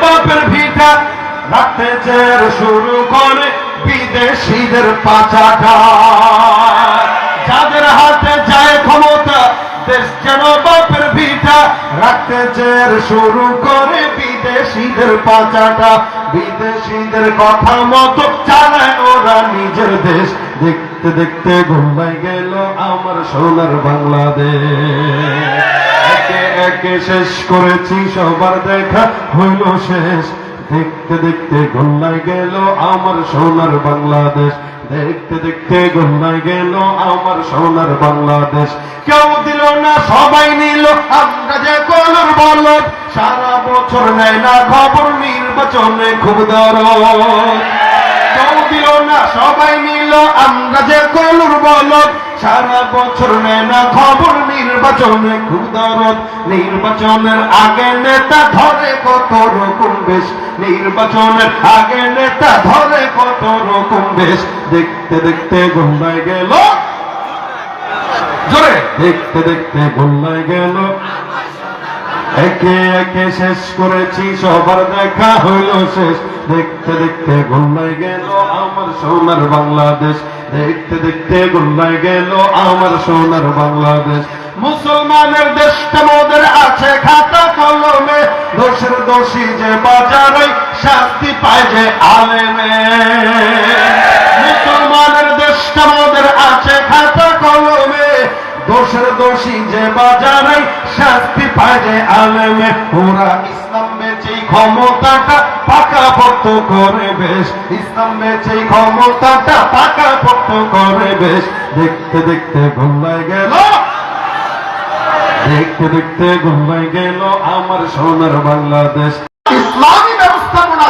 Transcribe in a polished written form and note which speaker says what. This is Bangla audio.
Speaker 1: বাপের ভিটা রাখতে চের শুরু করে বিদেশিদের পাচাটা। যাদের হাতে যায় ক্ষমতা দেশ যেন বাপের ভিটা রাখতে চের শুরু করে বিদেশিদের পাচাটা। বিদেশিদের কথা মতো চালায় ওরা নিজের দেশ। দেখতে দেখতে গোল্লায় গেল আমার সোনার বাংলাদেশ। একে একে শেষ করেছি সবার দেখা হইল শেষ। দেখতে দেখতে গোল্লায় গেল আমার সোনার বাংলাদেশ। দেখতে দেখতে গোল্লায় গেল আমার সোনার বাংলাদেশ। কেউ দিল না সবাই নিল আমরা যে কলর বলদ। সারা বছর নেয় না খবর নির্বাচনে খুব দরদ। কেউ দিল না সবাই নিল আমরা যে কলর বলদ। সারা বছর নেয় না খবর নির্বাচনে খুব দরদ। নির্বাচনের আগে নেতা ধরে কত রকম বেশ। নির্বাচনের আগে নেতা ধরে কত রকম বেশ। দেখতে দেখতে গোল্লায় গেল জোরে। দেখতে দেখতে গোল্লায় গেল একে একে শেষ করেছি সবার দেখা হইল শেষ। দেখতে দেখতে গোল্লায় গেল আমার সোনার বাংলাদেশ। দেখতে দেখতে গোল্লায় গেল আমার সোনার বাংলাদেশ। মুসলমানের দেশটা মোদের আছে খাতা কলমে। দোষের দোষী যে বাজারে শাস্তি পায় যে আলেমে। মুসলমানের দেশটা মোদের আছে খাতা কলমে। দোষের দোষী যে বাজারে শাস্তি পায় যে আলেমে। ওরা ইসলাম বেচেই ক্ষমতাটা পাকাপোক্ত করে বেশ। ইসলাম বেচেই ক্ষমতাটা পাকাপোক্ত করে বেশ। দেখতে দেখতে গোল্লায় গেল দেখতে দেখতে গোল্লায় গেল আমার সোনার বাংলাদেশ। ইসলামী ব্যবস্থাপনা